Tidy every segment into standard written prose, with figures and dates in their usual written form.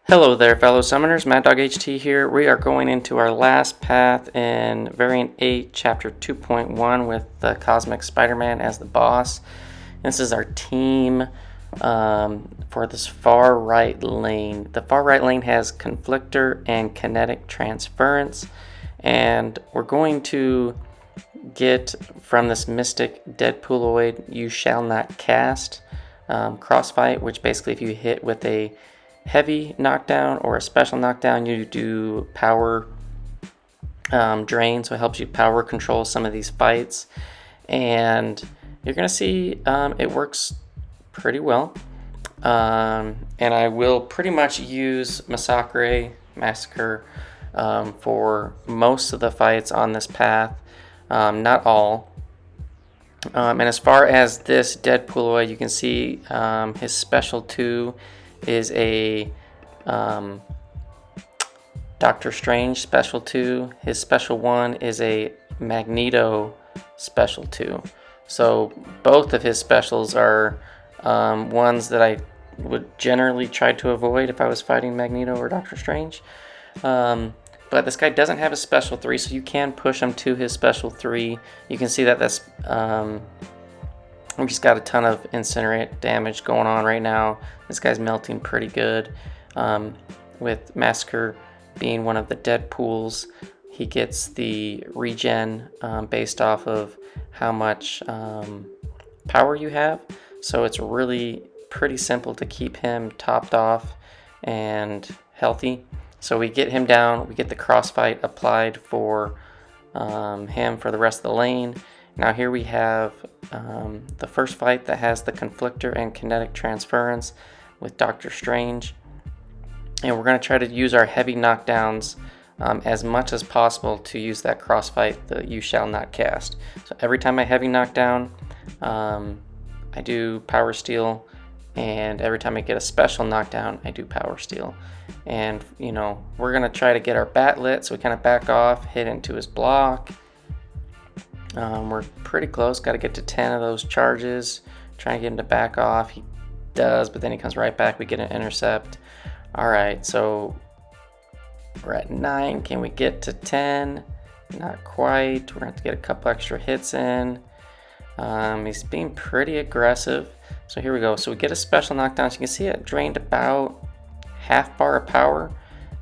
Hello there, fellow summoners. Mad Dog HT here. We are going into our last path in Variant 8, Chapter 2.1 with the Cosmic Spiderman as the boss. This is our team for this far right lane. The far right lane has Conflictor and Kinetic Transference, and we're going to get from this Mystic Deadpoolooid You Shall Not Cast crossfight, which basically if you hit with a heavy knockdown or a special knockdown, you do power drain, so it helps you power control some of these fights, and you're gonna see it works pretty well. And I will pretty much use Masacre for most of the fights on this path, not all. And as far as this Deadpoolooid, you can see his special 2 is a Doctor Strange special 2. His special 1 is a Magneto special 2. So both of his specials are ones that I would generally try to avoid if I was fighting Magneto or Doctor Strange. But this guy doesn't have a special 3, so you can push him to his special 3. You can see that that's we just got a ton of incinerate damage going on right now. This guy's melting pretty good. With Masacre being one of the Deadpools, he gets the regen based off of how much power you have. So it's really pretty simple to keep him topped off and healthy. So we get him down, we get the crossfight applied for him for the rest of the lane. Now here we have the first fight that has the Conflictor and Kinetic Transference with Doctor Strange. And we're going to try to use our heavy knockdowns as much as possible to use that crossfight, the You Shall Not Cast. So every time I heavy knockdown, I do Power Steal. And every time I get a special knockdown, I do Power Steal. And, you know, we're going to try to get our bat lit, so we kind of back off, hit into his block. We're pretty close, got to get to 10 of those charges, try and get him to back off. He does, but then he comes right back, we get an intercept. Alright, so we're at 9, can we get to 10? Not quite, we're going to have to get a couple extra hits in. He's being pretty aggressive, so here we go. So we get a special knockdown, so you can see it drained about half bar of power.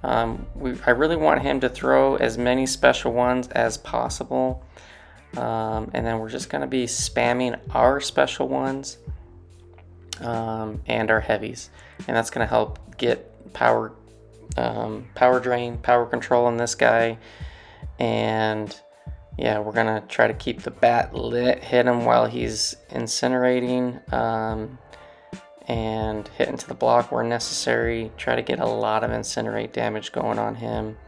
I really want him to throw as many special ones as possible. And then we're just going to be spamming our special ones and our heavies, and that's going to help get power drain, power control on this guy. And yeah, we're going to try to keep the bat lit, hit him while he's incinerating, and hit into the block where necessary. Try to get a lot of incinerate damage going on him.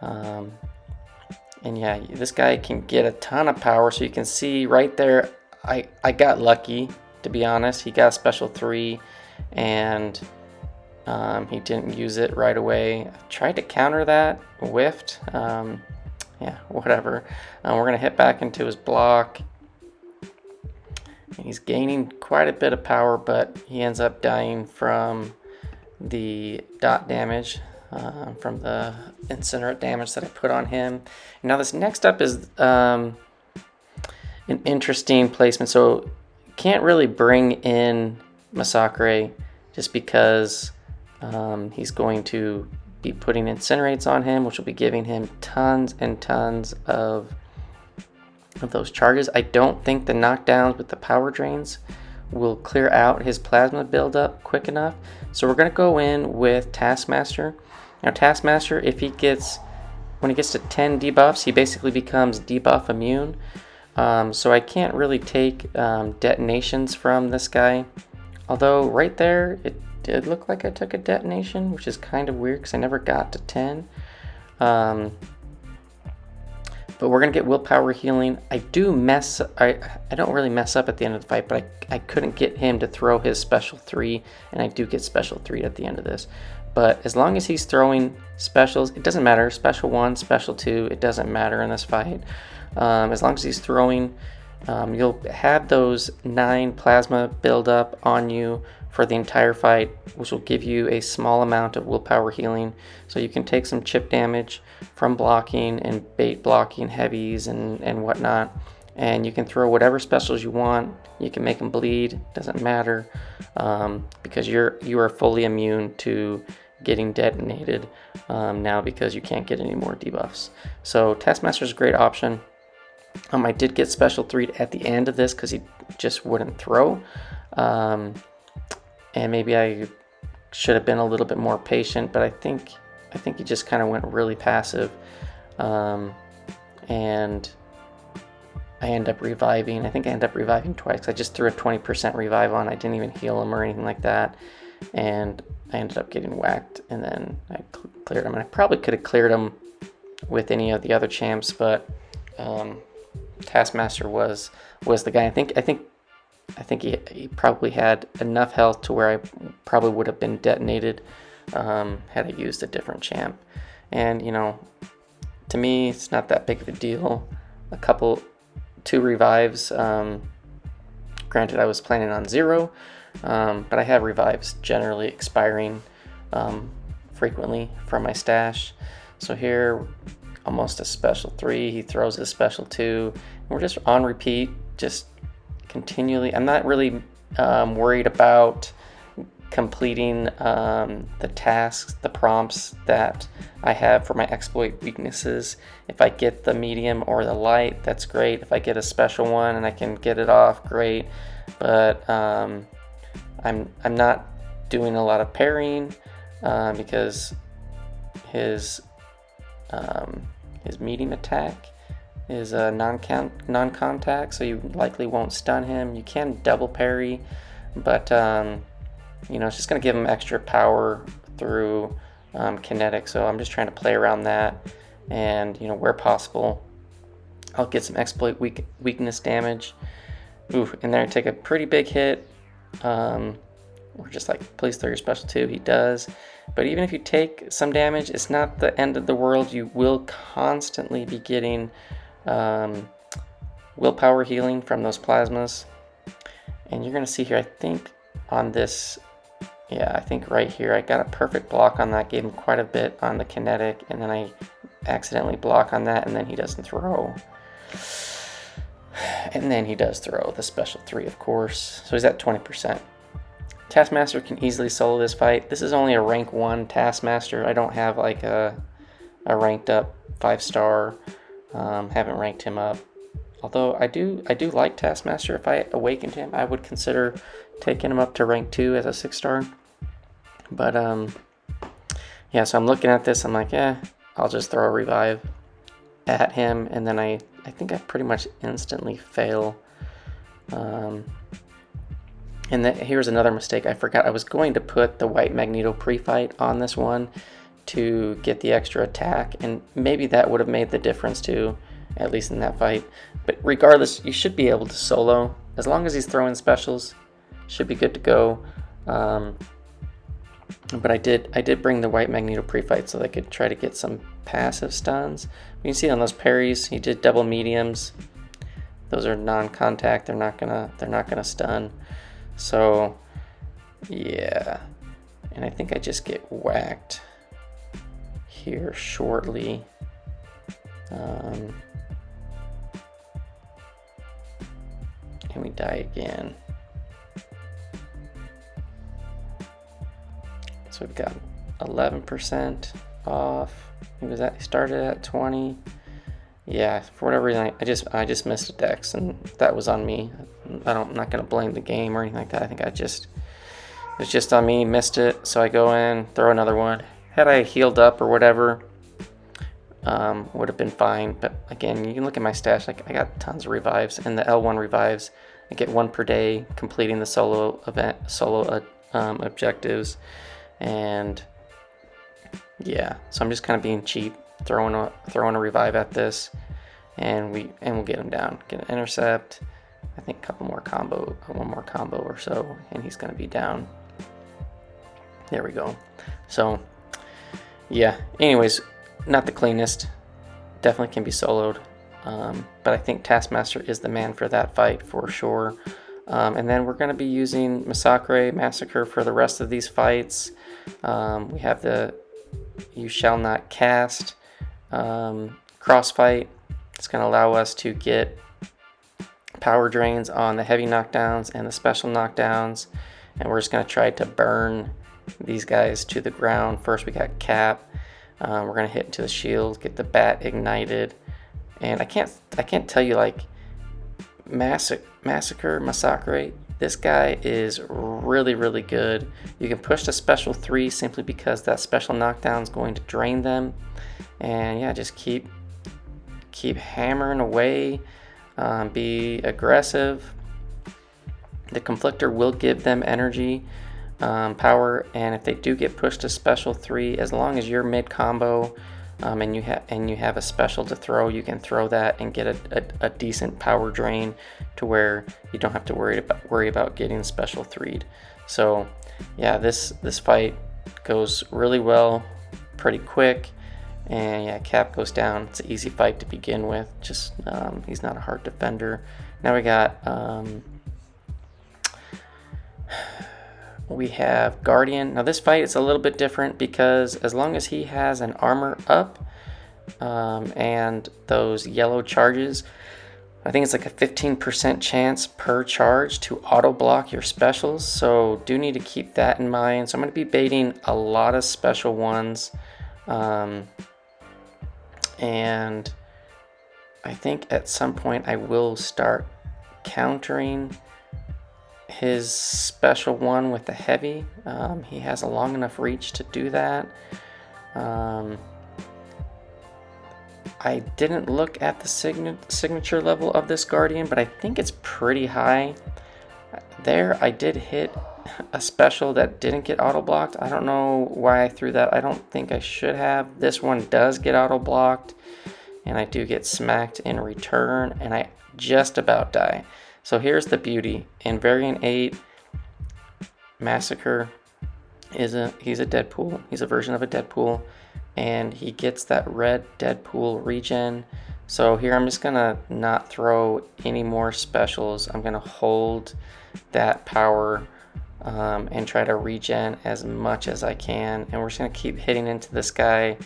And yeah, this guy can get a ton of power, so you can see right there, I got lucky, to be honest. He got a special 3, and he didn't use it right away. I tried to counter that, whiffed. Yeah, whatever. We're going to hit back into his block. He's gaining quite a bit of power, but he ends up dying from the dot damage. From the incinerate damage that I put on him. Now this next up is an interesting placement. So can't really bring in Masacre just because he's going to be putting incinerates on him, which will be giving him tons and tons of those charges. I don't think the knockdowns with the power drains will clear out his plasma buildup quick enough. So we're going to go in with Taskmaster. Now Taskmaster, when he gets to 10 debuffs, he basically becomes debuff immune. So I can't really take detonations from this guy. Although right there, it did look like I took a detonation, which is kind of weird because I never got to 10. But we're going to get willpower healing. I don't really mess up at the end of the fight, but I couldn't get him to throw his special 3, and I do get special 3 at the end of this. But as long as he's throwing specials, it doesn't matter. Special 1, special 2, it doesn't matter in this fight. As long as he's throwing, you'll have those 9 plasma build up on you for the entire fight, which will give you a small amount of willpower healing. So you can take some chip damage from blocking and bait blocking heavies and whatnot, and you can throw whatever specials you want. You can make them bleed, doesn't matter, because you are fully immune to getting detonated now, because you can't get any more debuffs. So Taskmaster is a great option. I did get special 3 at the end of this because he just wouldn't throw, and maybe I should have been a little bit more patient, but I think he just kind of went really passive, and I end up reviving. I think I end up reviving twice. I just threw a 20% revive on. I didn't even heal him or anything like that, and I ended up getting whacked, and then I cleared him. And I probably could have cleared him with any of the other champs, but Taskmaster was the guy. I think he probably had enough health to where I probably would have been detonated had I used a different champ. And to me, it's not that big of a deal. 2 revives. Granted, I was planning on 0, but I have revives generally expiring frequently from my stash. So here, almost a special 3. He throws a special 2. We're just on repeat, just continually. I'm not really worried about completing the tasks, the prompts that I have for my exploit weaknesses. If I get the medium or the light, that's great. If I get a special one and I can get it off, great. But I'm not doing a lot of parrying because his medium attack is a non-contact, so you likely won't stun him. You can double parry, but it's just going to give him extra power through kinetic. So I'm just trying to play around that, and where possible, I'll get some exploit weakness damage. Ooh, and there I take a pretty big hit. We're just like, please throw your special 2. He does. But even if you take some damage, it's not the end of the world. You will constantly be getting willpower healing from those plasmas. And you're going to see here, I think on this, I think right here, I got a perfect block on that. Gave him quite a bit on the kinetic, and then I accidentally block on that, and then he doesn't throw. And then he does throw the special 3, of course. So he's at 20%. Taskmaster can easily solo this fight. This is only a rank 1 Taskmaster. I don't have like a ranked up 5-star. Haven't ranked him up. Although I do like Taskmaster. If I awakened him, I would consider taking him up to rank 2 as a 6-star. But so I'm looking at this. I'm like, I'll just throw a revive at him, and then I think I pretty much instantly fail. And here's another mistake. I forgot I was going to put the white Magneto pre-fight on this one to get the extra attack, and maybe that would have made the difference too, at least in that fight. But regardless, you should be able to solo. As long as he's throwing specials, should be good to go. But I did bring the white Magneto pre-fight so I could try to get some passive stuns. You can see on those parries, he did double mediums. Those are non-contact. They're not gonna stun. So yeah, and I think I just get whacked here shortly. And we die again. So we've got 11% off. He started at 20. Yeah, for whatever reason, I just missed a dex, and that was on me. I'm not gonna blame the game or anything like that. I think it's just on me. Missed it, so I go in, throw another one. Had I healed up or whatever, would have been fine. But again, you can look at my stash. Like, I got tons of revives, and the L1 revives, I get 1 per day, completing the solo objectives, and yeah. So I'm just kind of being cheap. Throwing a revive at this, and we'll get him down. Get an intercept. I think one more combo or so, and he's gonna be down. There we go. So yeah. Anyways, not the cleanest. Definitely can be soloed, but I think Taskmaster is the man for that fight for sure. And then we're going to be using Masacre for the rest of these fights. We have the You Shall Not Cast cross fight. It's going to allow us to get power drains on the heavy knockdowns and the special knockdowns. And we're just going to try to burn these guys to the ground. First we got Cap. We're going to hit into the shield, get the bat ignited. And I can't tell you, like, Masacre, this guy is really good. You can push to special 3 simply because that special knockdown is going to drain them. And yeah, just keep hammering away, be aggressive. The Conflictor will give them energy, power, and if they do get pushed to special 3, as long as you're mid combo, and you have a special to throw, you can throw that and get a decent power drain to where you don't have to worry about getting special 3'd. So yeah, this fight goes really well, pretty quick, and yeah, Cap goes down. It's an easy fight to begin with. Just he's not a hard defender. Now we have Guardian. Now this fight is a little bit different because as long as he has an armor up and those yellow charges, I think it's like a 15% chance per charge to auto block your specials. So do need to keep that in mind. So I'm going to be baiting a lot of special ones. And I think at some point I will start countering his special one with the heavy. He has a long enough reach to do that. I didn't look at the signature level of this Guardian, but I think it's pretty high. There I did hit a special that didn't get auto blocked. I don't know why I threw that. I don't think I should have. This one does get auto blocked, and I do get smacked in return, and I just about die. So here's the beauty. In variant 8, Masacre he's a Deadpool. He's a version of a Deadpool, and he gets that red Deadpool regen. So here I'm just gonna not throw any more specials. I'm gonna hold that power and try to regen as much as I can. And we're just gonna keep hitting into this guy,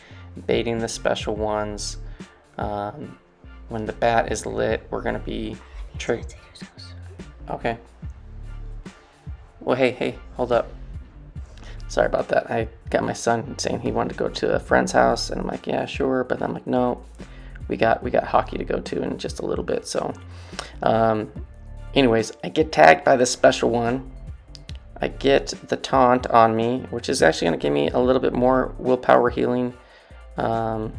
baiting the special ones. When the bat is lit, we're gonna be Okay. Well, hey, hold up. Sorry about that. I got my son saying he wanted to go to a friend's house, and I'm like, yeah, sure. But I'm like, no, we got hockey to go to in just a little bit. So, anyways, I get tagged by this special one. I get the taunt on me, which is actually going to give me a little bit more willpower healing. So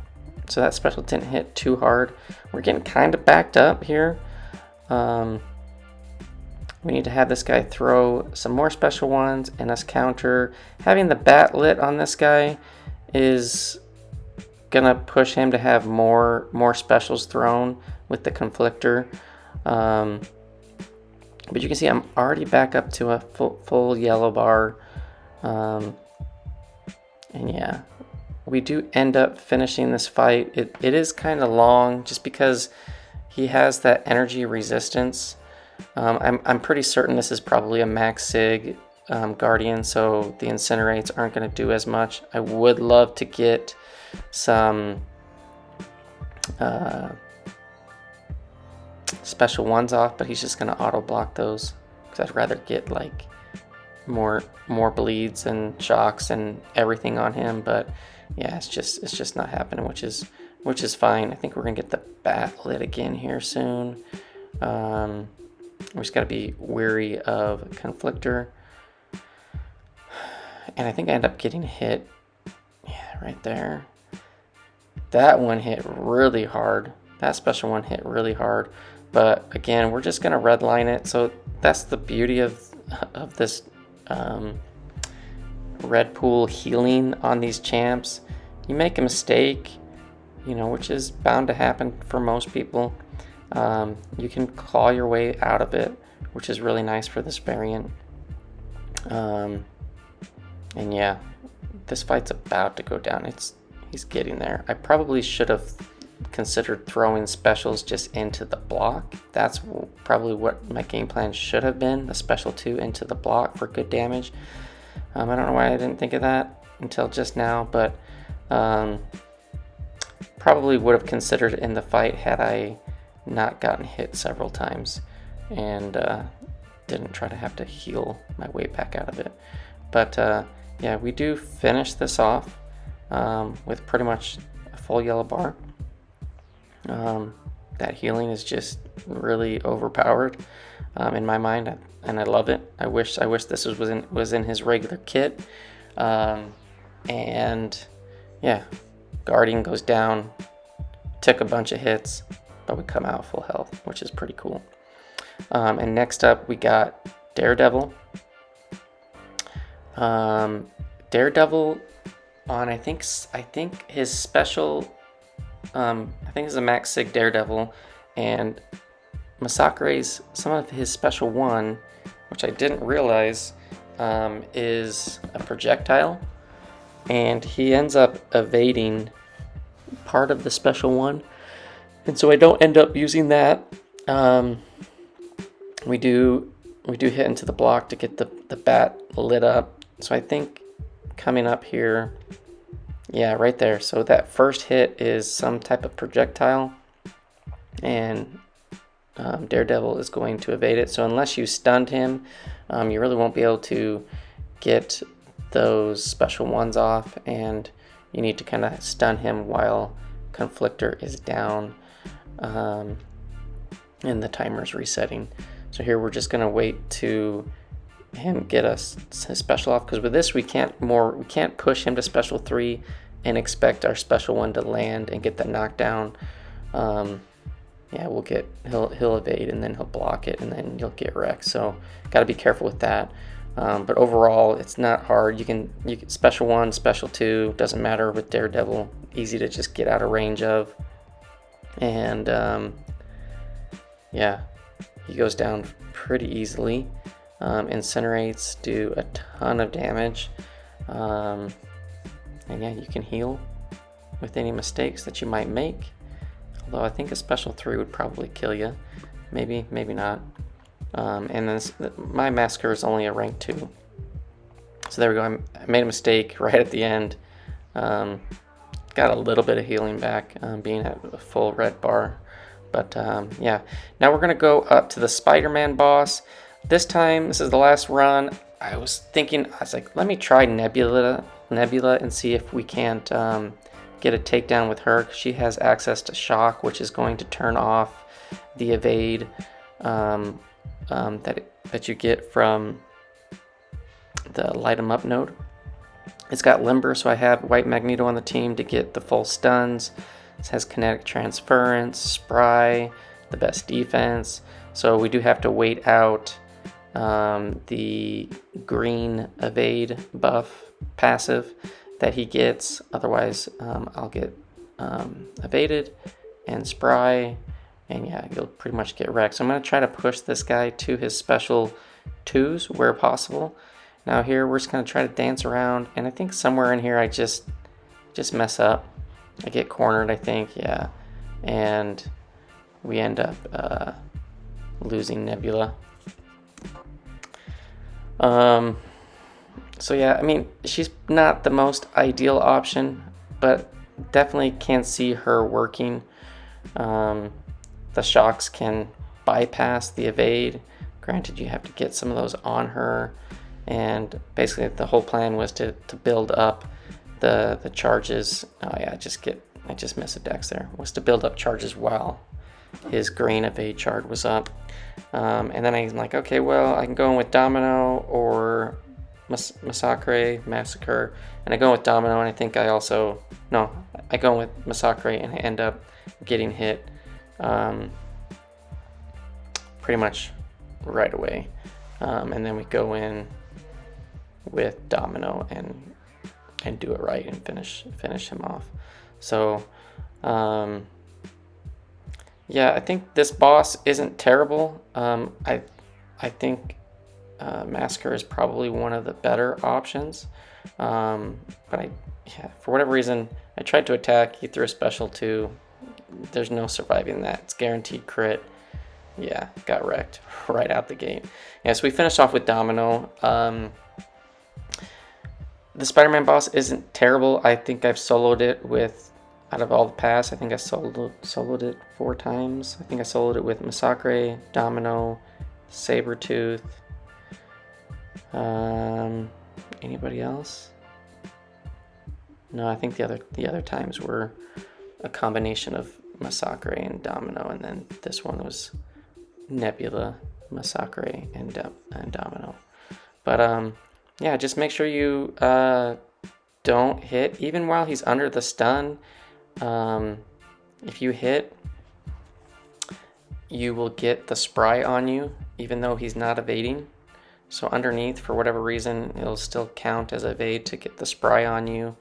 that special didn't hit too hard. We're getting kind of backed up here. We need to have this guy throw some more special ones and us counter. Having the bat lit on this guy is gonna push him to have more specials thrown with the Conflictor. But you can see I'm already back up to a full yellow bar. And yeah, we do end up finishing this fight. It is kind of long just because he has that energy resistance. I'm pretty certain this is probably a max sig Guardian, so the incinerates aren't going to do as much. I would love to get some special ones off, but he's just going to auto block those because I'd rather get like more bleeds and shocks and everything on him. But yeah, it's just not happening, which is fine. I think we're gonna get the bat lit again here soon. We just gotta be wary of Conflictor. And I think I end up getting hit. Yeah, right there. That one hit really hard. That special one hit really hard. But again, we're just gonna redline it. So that's the beauty of this red pool healing on these champs. You make a mistake, which is bound to happen for most people. You can claw your way out of it, which is really nice for this variant. And yeah, this fight's about to go down. He's getting there. I probably should have considered throwing specials just into the block. That's probably what my game plan should have been, the special 2 into the block for good damage. I don't know why I didn't think of that until just now, but probably would have considered it in the fight had I not gotten hit several times and didn't try to have to heal my way back out of it. But yeah, we do finish this off with pretty much a full yellow bar. That healing is just really overpowered in my mind, and I love it. I wish this was in his regular kit. And yeah, Guardian goes down, took a bunch of hits, but we come out full health, which is pretty cool. And next up we got Daredevil. Daredevil on I think his special, I think it's a Max Sig Daredevil, and Masacre's some of his special 1, which I didn't realize, is a projectile, and he ends up evading part of the special 1, and so I don't end up using that. We do hit into the block to get the bat lit up. So I think coming up here, yeah, right there. So that first hit is some type of projectile, and Daredevil is going to evade it. So unless you stunned him, you really won't be able to get those special 1s off, and you need to kind of stun him while Conflictor is down, and the timer's resetting. So here we're just gonna wait to him get his special off, because with this we can't push him to special 3 and expect our special 1 to land and get the knockdown. Yeah, he'll evade, and then he'll block it, and then you'll get wrecked. So got to be careful with that. But overall, it's not hard. You can special 1, special 2, doesn't matter with Daredevil. Easy to just get out of range of. And yeah, he goes down pretty easily. Incinerates do a ton of damage. And yeah, you can heal with any mistakes that you might make. Although I think a special 3 would probably kill you. Maybe not. And then my Masacre is only a rank 2. So there we go. I made a mistake right at the end. Got a little bit of healing back, being at a full red bar. But yeah, now we're going to go up to the Spider-Man boss. This time, this is the last run. I was like, let me try Nebula and see if we can't get a takedown with her. She has access to shock, which is going to turn off the evade that you get from the light 'em up node. It's got limber, so I have White Magneto on the team to get the full stuns. It has kinetic transference, spry, the best defense. So we do have to wait out the green evade buff passive that he gets. Otherwise, I'll get evaded and spry, and yeah, you'll pretty much get wrecked. So I'm going to try to push this guy to his special 2s where possible. Now here we're just going to try to dance around, and I think somewhere in here I just mess up. I get cornered, I think, yeah, and we end up losing Nebula. So yeah, I mean, she's not the most ideal option, but definitely can see her working. The shocks can bypass the evade. Granted, you have to get some of those on her, and basically the whole plan was to build up the charges. Oh yeah, I just missed a dex there. Was to build up charges while his green evade charge was up. And then I'm like, okay, well, I can go in with Domino or Masacre, and I go with Domino, and I think I go with Masacre, and I end up getting hit pretty much right away. And then we go in with Domino and do it right and finish him off. So yeah, I think this boss isn't terrible. I think Masacre is probably one of the better options. But for whatever reason, I tried to attack. He threw a special 2, there's no surviving that. It's guaranteed crit. Yeah, got wrecked right out the gate. Yeah, so we finished off with Domino. The Spider-Man boss isn't terrible. I think I've soloed it with, out of all the past, I think I soloed it 4 times. I think I soloed it with Masacre, Domino, Sabretooth. Anybody else? No, I think the other times were a combination of Masacre and Domino, and then this one was Nebula, Masacre, and Domino. But yeah, just make sure you don't hit even while he's under the stun. If you hit, you will get the spry on you even though he's not evading. So underneath, for whatever reason, it'll still count as evade to get the spry on you.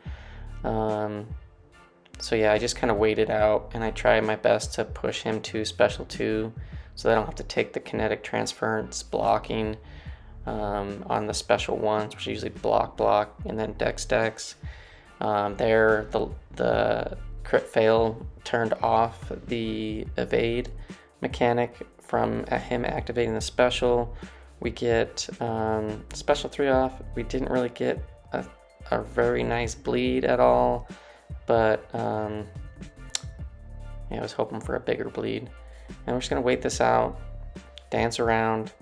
So yeah, I just kind of wait it out, and I try my best to push him to Special 2 so that I don't have to take the kinetic transference blocking on the special ones, which usually block, and then dex. There, the crit fail turned off the evade mechanic from him activating the special. We get special 3 off. We didn't really get a very nice bleed at all, but yeah, I was hoping for a bigger bleed. And we're just gonna wait this out, dance around.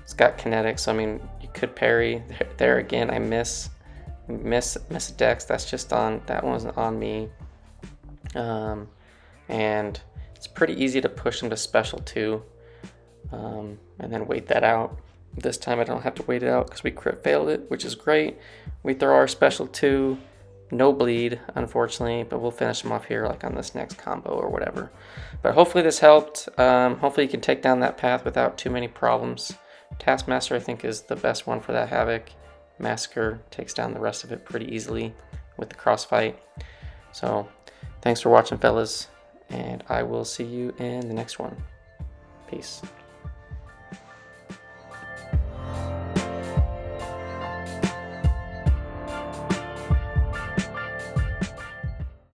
It's got kinetic, so I mean, you could parry. There again, I miss a dex. That's just on, that one wasn't on me. And it's pretty easy to push him to Special 2, and then wait that out. This time I don't have to wait it out because we crit failed it, which is great. We throw our Special 2, no bleed, unfortunately, but we'll finish him off here like on this next combo or whatever. But hopefully this helped. Hopefully you can take down that path without too many problems. Taskmaster, I think, is the best one for that Havok. Masacre takes down the rest of it pretty easily with the crossfight. So thanks for watching, fellas, and I will see you in the next one. Peace.